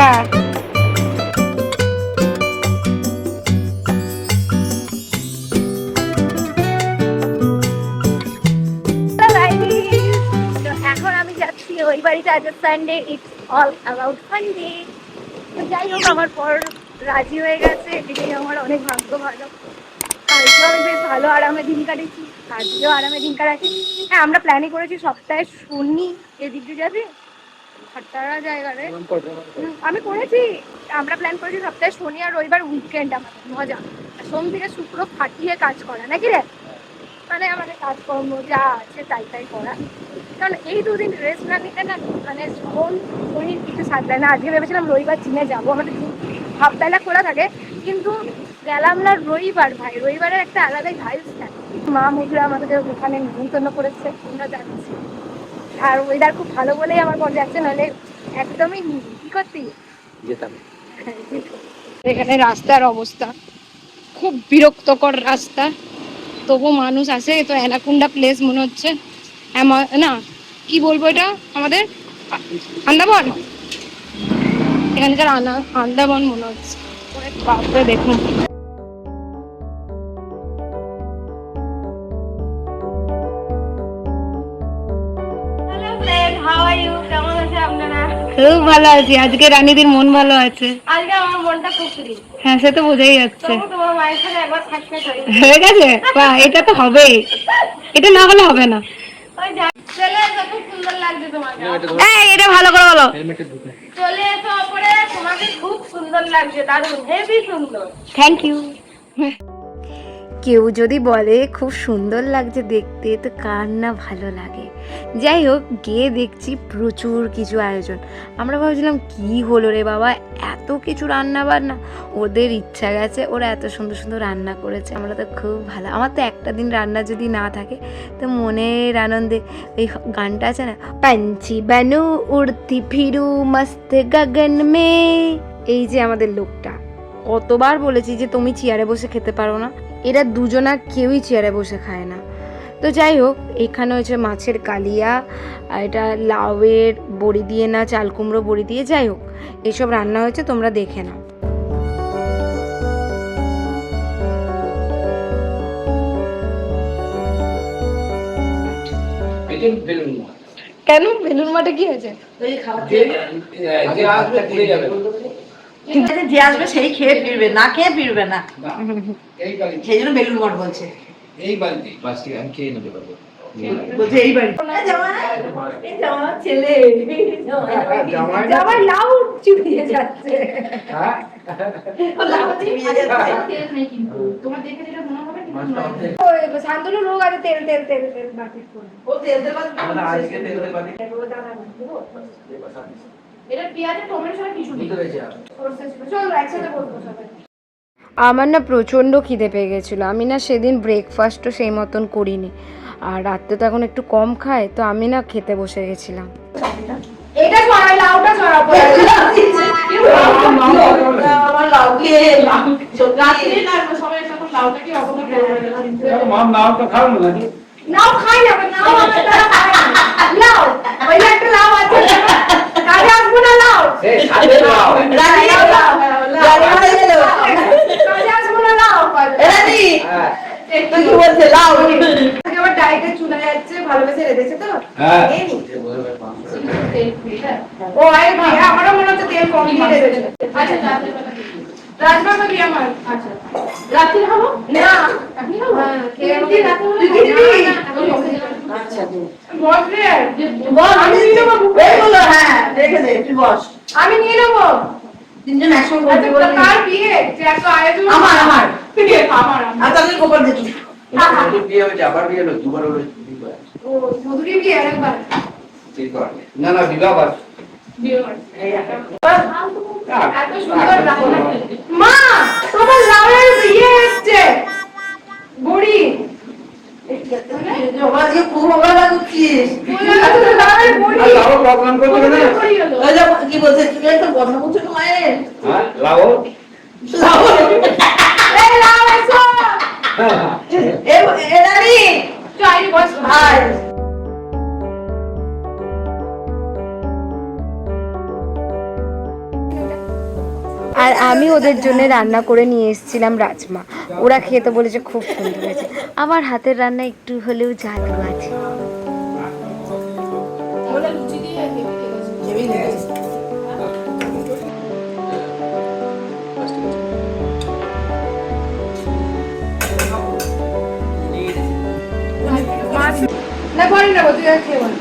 টাকা। এখন আমি যাচ্ছি ওই বাড়িতে, আজ সানডে, ইটস অল অ্যাবাউট ফান্ডে। তো যাই হোক, আমার পর রাজি হয়ে গেছে, এদিকে আমার অনেক ভাগ্য ভালো। কালকেও আমি বেশ ভালো আরামে দিন কাটিয়েছি, আজকেও আরামে দিন কাটাচ্ছি। হ্যাঁ, আমরা প্ল্যানই করেছি সপ্তাহে শনি এদিক দিয়ে যাবি খাট্টারা জায়গায়। আমি করেছি, আমরা প্ল্যান করেছি সপ্তাহে শনি আর রবিবার উইকেন্ড আমাদের মজা, সোম থেকে শুক্র ফাটিয়ে কাজ করা নাকি রে, মানে আমাদের কাজকর্ম যা আছে তাই তাই করা। কারণ এই দুদিন রেস্ট না নিতে না মানে মন শরীর কিছু সাথ দেয় না। আজকে ভেবেছিলাম রবিবার জিমে যাবো, আমাদের জিম হাফবেলা খোলা থাকে, কিন্তু গেলাম না রবিবার। ভাই, রবিবারের একটা আলাদাই ভাইবস থাকে। মা মুখরা আমাদের ওখানে নিমন্ত্রণ করেছে, আমরা যাচ্ছি। আর ওয়েদার খুব ভালো বলেই আমার পর যাচ্ছে, নাহলে একদমই কি করতি যেতাম। এখানে রাস্তার অবস্থা খুব বিরক্তকর রাস্তা, তবু মানুষ আসে। তো অ্যানাকোন্ডা প্লেস মনে হচ্ছে, না কি বলবো, এটা আমাদের আন্দামান, এখানকার আন্দামান মনে হচ্ছে। বাপরে দেখুন, খুব ভালো আছি। আজকে রানীদির মন ভালো আছে, আজকে আমার মনটা খুব ফ্রি। হ্যাঁ, সে তো বোঝাই যাচ্ছে। তোমার মায়ের সাথে একবার থাকতে হয়ে গেছে, বাহ, এটা তো হবে, এটা না হলে হবে না। চলে এসো, খুব সুন্দর লাগছে তোমাকে। এই, এটা ভালো করে বলো। চলে এসো ওপরে, তোমাকে খুব সুন্দর লাগছে, দারুণ, হেভি সুন্দর। Thank you. কেউ যদি বলে খুব সুন্দর লাগছে দেখতে, তো কার না ভালো লাগে। যাই হোক, গিয়ে দেখছি প্রচুর কিছু আয়োজন। আমরা ভাবছিলাম কি হলো রে বাবা, এত কিছু রান্না বান্না, ওদের ইচ্ছা গেছে, ওরা এত সুন্দর সুন্দর রান্না করেছে। আমরা তো খুব ভালো, আমার তো একটা দিন রান্না যদি না থাকে তো মনের আনন্দে ওই গানটা আছে না, পাঞ্ছি বানু উড়তি ফিরু মস্ত গগন মে। এই যে আমাদের লোকটা, কতবার বলেছি যে তুমি চেয়ারে বসে খেতে পারো না, এরা দুজনা কেউই চেয়ারে বসে খায় না। তো যাই হোক, এখানে হচ্ছে মাছের কালিয়া, এটা লাউয়ের বড়ি দিয়ে না চাল কুমড়ো বড়ি দিয়ে, যাই হোক এইসব রান্না হয়েছে, তোমরা দেখে নাও। কেন বেলুন মাঠে কি হয়েছে? যে আসবে সেই খেয়ে ফিরবে, না খেয়ে ফিরবে না, সেই জন্য বেলুন মঠ বলছে। এই বাড়িতে আমি খেয়ে নিতে পারবো, বলছে এই বাড়ি ছেলে জামাই লাউ চিবিয়ে যাচ্ছে। শান্তনু রোগ আছে, তেল তেল তেল তেল বাকি ও তেল তেল আজকে তেল তেল বাকি এটা পেঁয়াজ টমেটো সব কিছু দিতে হয়েছে। চলো একসাথে বলবো সবাই। আমার না প্রচণ্ড খিদে পেয়ে গেছিলো, আমি না সেদিন ব্রেকফাস্টও সেই মতন করিনি, আর রাত্রে তো এখন একটু কম খায়, তো আমি না খেতে বসে গেছিলাম। এটা ছড়াই লাউটা ছড়াবো, আমার লাউকে রাত্রে না সবাই এখন লাউটা কি অপমান করে, মাম লাউ তো খাও না, লাউ খাই না, লাউ আমরা তারা খাই না, লাউ ওই একটা লাউ আছে, কাজে আসবো না, লাউ এই সাথে লাউ রানী লাউ রানী বলে গেল, কাজে আসবো না, লাউ রানী একটু কি বলছে, লাউ আমার ডায়েটে চলে যাচ্ছে, ভালোবেসে রেখেছে তো, হ্যাঁ ও আই ভাই, আমারও মনে হচ্ছে তেল কম দিয়ে রেখেছে। আচ্ছা রাজমা খাবি আমার? আচ্ছা রাত্রি খাবো না, আপনি খাবো? হ্যাঁ খেয়ে রাত্রি আচ্ছা বস রে, বস আমি নিয়ে নেব, এই বলো, হ্যাঁ রেখে দে, তুই বস, আমি নিয়ে নেব। তিনজন একসঙ্গে বলতে বলতে কার বিয়ে যে এত আয়োজন? আমার আমার আর তাদের গোপাল দিদি বিয়ে হয়েছে, আবার বিয়ে হলো, দুবার হলো। ও মধুরী বিয়ে আরেকবার? না না বিবাহ মা, তোমার লাউয়ের বিয়ে এসছে বুড়ি, কি বলছে, তুমি একটা কথা বলছো তো মায়ের, লাউ লাউ আর আমি ওদের জন্য রান্না করে নিয়ে এসেছিলাম রাজমা। ওরা খেতে বলেছে খুব সুন্দর হয়েছে। আমার হাতের রান্না একটু হলেও জাদু আছে। না পরে নেবো, তুই আর খেয়ে বল।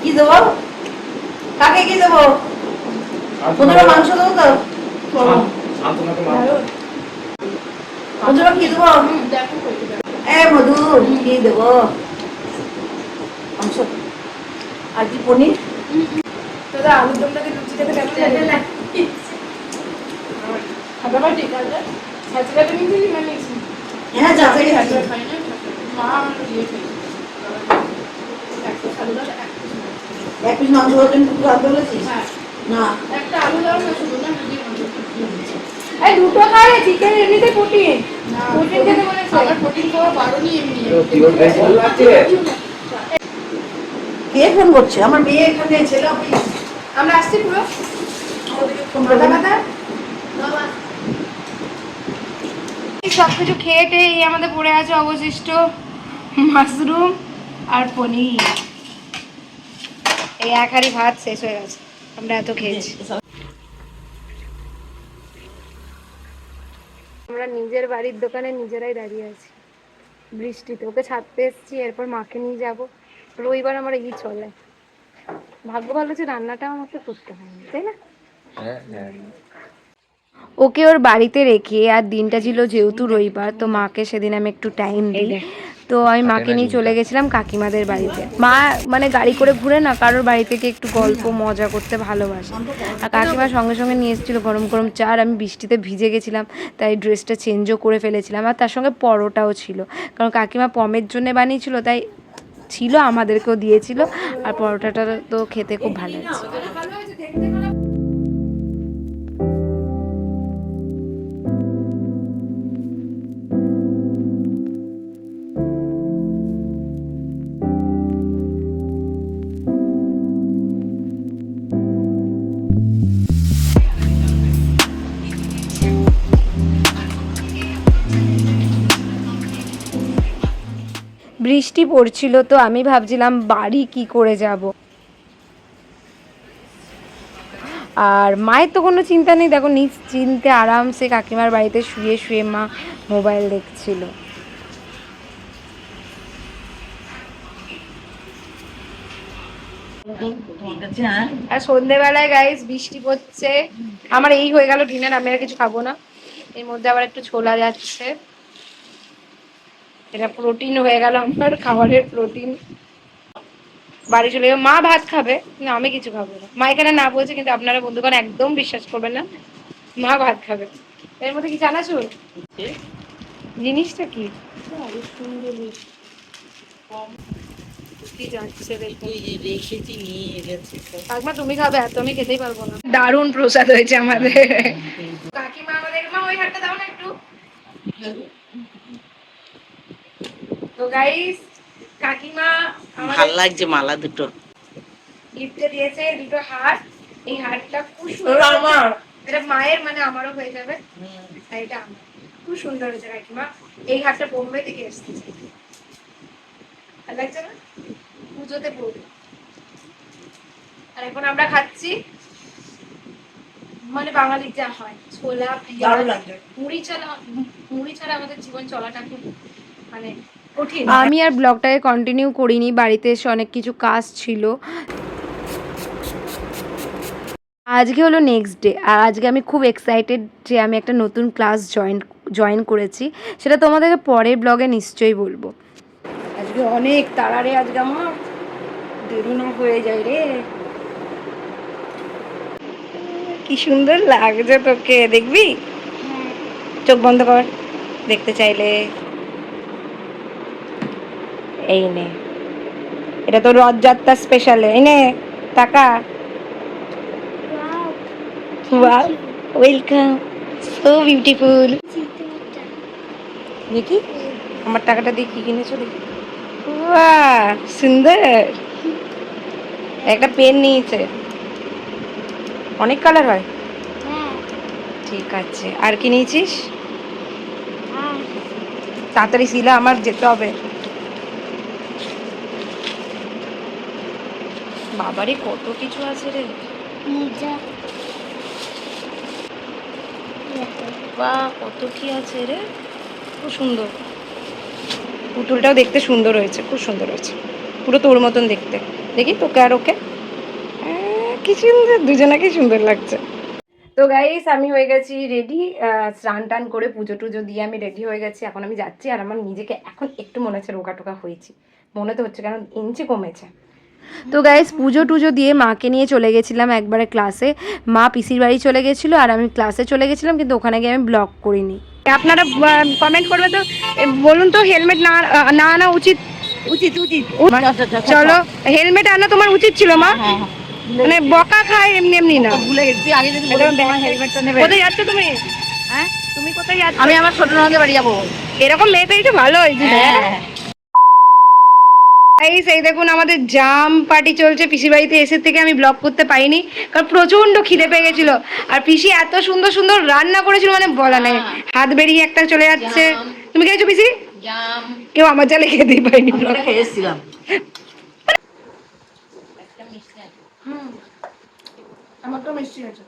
কি দেবো? কাকে কি দেবো? বন্ধুরা মাংস দেবো তো? বন্ধুরা কি দেবো? মধু কি দেবো? মাংস আর কি পনির? দাদা আলুর দমটাকে লুচি খেতে কেমন লাগে? খাবার ঠিক আছে। ছাঁচড়াটা নিয়েছি না নিয়েছি? হ্যাঁ ছাঁচড়াই আছে। মা আমার দিয়ে খেয়েছি। এক পিস মাংস বলছেন একটু আনতে বলেছিস? না একটা আলু দাও না শুধু না এই দুটো খাবে চিকেন এমনিতে প্রোটিন না প্রোটিন খেতে বলেছে আবার প্রোটিন খাওয়া বারণই এমনি কে ফোন করছে আমার মেয়ে এখানে ছেলে অফিস আমরা আসছি পুরো ওদিকে ফোন করবে না বাবা সব কিছু খেয়ে টেয়ে আমাদের পড়ে আছে অবশিষ্ট মাশরুম আর পনির এই এক হাঁড়ি ভাত শেষ হয়ে গেছে আমরা এত খেয়েছি আমরা নিজের বাড়ির দোকানে নিজেরাই দাঁড়িয়ে আছি বৃষ্টিতে ওকে ছাড়তে এসেছি এরপর মাকে নিয়ে যাব রবিবার আমার এই চলে ভাগ্য ভালো যে রান্নাটা আমাকে করতে হয়নি তাই না ওকে ওর বাড়িতে রেখে আর দিনটা ছিল যেহেতু রবিবার তো মাকে সেদিন আমি একটু টাইম দিই তো আমি মাকে নিয়ে চলে গেছিলাম কাকিমাদের বাড়িতে মা মানে গাড়ি করে ঘুরে না কারোর বাড়ি থেকে একটু গল্প মজা করতে ভালোবাসে আর কাকিমা সঙ্গে সঙ্গে নিয়ে এসেছিলো গরম গরম চা আর আমি বৃষ্টিতে ভিজে গেছিলাম তাই ড্রেসটা চেঞ্জও করে ফেলেছিলাম আর তার সঙ্গে পরোটাও ছিল কারণ কাকিমা পমের জন্য বানিয়েছিল তাই ছিল আমাদেরকেও দিয়েছিল আর পরোটাটা তো খেতে খুব ভালো হয়েছে বৃষ্টি পড়ছিল তো আমি ভাবছিলাম বাড়ি কি করে যাব আর মায়ের তো কোনো চিন্তা নেই দেখো নিশ্চিন্তে আরামসে কাকিমার বাড়িতে শুয়ে শুয়ে মা মোবাইল দেখছিল আর সন্ধ্যেবেলায় গাইস বৃষ্টি পড়ছে আমার এই হয়ে গেল ডিনার আমি আর কিছু খাবো না এর মধ্যে আবার একটু ছোলা যাচ্ছে এটা প্রোটিন হয়ে গেল আমার খাবারের প্রোটিন বাড়ি চলে যাবো মা ভাত খাবে না আমি কিছু খাবো না মা এখানে না বলছে কিন্তু আপনারা বন্ধুগণ একদম বিশ্বাস করবেন না মা ভাত খাবে এর মধ্যে কি চানাচুর জিনিসটা কি তুমি খাবে এত আমি খেতেই পারবো না দারুণ প্রসাদ হয়েছে আমাদের কাকিমা আমাদের মা ওই হাতটা দাও না একটু তো গাইস কাকিমা ভালো লাগছে মালা দুটো গিফটে দিয়েছে দুটো হার এই হারটা খুব সুন্দর এটা মায়ের মানে আমারও হয়ে যাবে আর এটা আমার খুব সুন্দর হয়েছে কাকিমা এই হারটা বোম্বে থেকে এসেছে ভালো লাগছে না পুজোতে পড়বে আর এখন আমরা খাচ্ছি মানে বাঙালির যা হয় ছোলা মুড়ি ছাড়া আমাদের জীবন চলাটা খুব মানে কঠিন আমি আর ব্লগটাকে কন্টিনিউ করিনি বাড়িতে এসে অনেক কিছু কাজ ছিল আজকে হলো নেক্সট ডে আর আজকে আমি খুব এক্সাইটেড যে আমি একটা নতুন ক্লাস জয়েন করেছি সেটা তোমাদেরকে পরের ব্লগে নিশ্চয়ই বলবো আজকে অনেক তাড়ারে আজকে আমার দেরি না হয়ে যায় রে কি সুন্দর লাগছে তোকে দেখবি চোখ বন্ধ কর দেখতে চাইলে এই নে এটা তো রথযাত্রা স্পেশাল এই নে টাকা ওয়াও ওয়েলকাম সো বিউটিফুল দেখি আমার টাকাটা দিয়ে কি কিনেছো দেখি বাহ সুন্দর একটা পেন নিয়েছে অনেক কালার হয় ঠিক আছে, আর কি নিয়েছিস? তাড়াতাড়ি শিলা, আমার যেতে হবে। বাবারে কত কিছু আছে রে। বাহ, কত কি আছে রে, খুব সুন্দর। পুতুলটাও দেখতে সুন্দর হয়েছে, খুব সুন্দর হয়েছে, পুরো তোর মতন দেখতে। দেখি তোকে আর ওকে, কি সুন্দর, দুজনাকে সুন্দর লাগছে। তো গাইস, আমি হয়ে গেছি রেডি, স্নান টান করে পুজো টুজো দিয়ে আমি রেডি হয়ে গেছি। এখন আমি যাচ্ছি, আর আমার নিজেকে এখন একটু মনে হচ্ছে রোগা টোকা হয়েছি, মনে তো হচ্ছে, কারণ ইঞ্চি কমেছে। তো গাইস, পুজো টুজো দিয়ে মাকে নিয়ে চলে গেছিলাম একবারে ক্লাসে। মা পিসির বাড়ি চলে গেছিলো আর আমি ক্লাসে চলে গেছিলাম, কিন্তু ওখানে গিয়ে আমি ব্লগ করিনি। আপনারা কমেন্ট করবে তো, বলুন তো হেলমেট না না আনা উচিত? উচিত উচিত। চলো, হেলমেট আনা তোমার উচিত ছিল মা, মানে বকা খায় এমনি এমনি না। ভুলে গেছি, আগে যদি হেলমেটটা নেবে। কোথায় যাচ্ছ তুমি? হ্যাঁ, তুমি কোথায় যাচ্ছ? আমি আমার ছোট ননদের বাড়ি যাবো। এরকম মেয়ে পেয়েছো, ভালো হয়েছে। এই দেখুন, আমাদের জাম পার্টি চলছে। পিসির বাড়িতে এসে থেকে আমি ব্লগ করতে পারিনি, কারণ প্রচন্ড খিদে পেয়ে গেছিল। আর পিসি এত সুন্দর সুন্দর রান্না করেছিল, মানে বলা নেই, হাত বেরিয়ে একটা চলে যাচ্ছে। তুমি খেয়েছো পিসি? জাম কেউ আমার জালে খেতেই পাইনি। খেয়ে এসেছিলাম। আমার তো মিষ্টি আছে।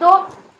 তো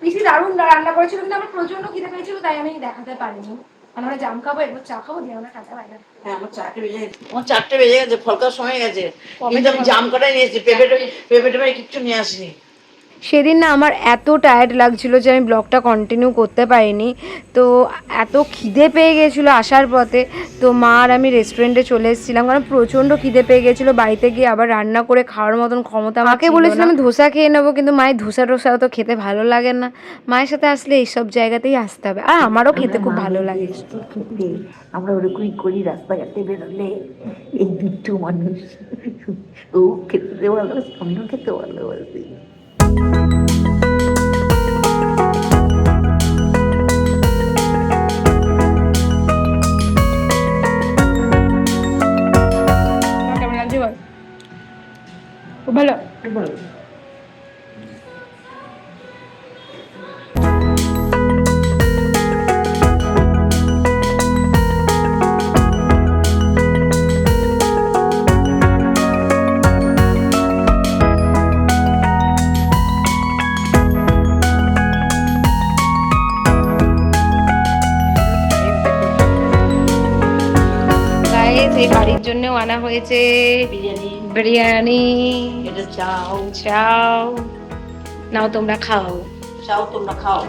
পিসি দারুণ রান্না করেছিল, কিন্তু আমার প্রচন্ড খিদে পেয়েছিল, তাই আমি দেখাতে পারিনি। আমরা জাম খাবো, এরপর চা খাবো, দিয়ে আমরা টাটা বাইরে। হ্যাঁ, আমার 4টে বেজে গেছে, ফলকার সময় গেছে। কিন্তু আমি জাম কটাই নিয়েছি, পেঁপে কিচ্ছু নিয়ে আসিনি। সেদিন না আমার এত টায়ার্ড লাগছিল যে আমি ব্লগটা কন্টিনিউ করতে পারিনি। তো এত খিদে পেয়ে গেছিলো আসার পথে, তো মা আর আমি রেস্টুরেন্টে চলে এসেছিলাম, কারণ প্রচণ্ড খিদে পেয়ে গেছিলো। বাড়িতে গিয়ে আবার রান্না করে খাওয়ার মতন ক্ষমতা মাকে বলেছিলাম আমি ধোসা খেয়ে নেবো, কিন্তু মায়ের ধোসা টোসা তো খেতে ভালো লাগে না। মায়ের সাথে আসলে এইসব জায়গাতেই আসতে হবে, আর আমারও খেতে খুব ভালো লাগে। খেতে আমরা ওরকমই করি, রাস্তাঘাটে বেরোলে এই দুটো মানুষ, ও খেতে ভালোবাসে, আমিও খেতে ভালোবাসি। কেমন লাগছে বল? খুব ভালো। এই বাড়ির জন্যও আনা হয়েছে বিরিয়ানি, এটা চাও, চাও। নাও তোমরা খাও। চাও তোমরা খাও।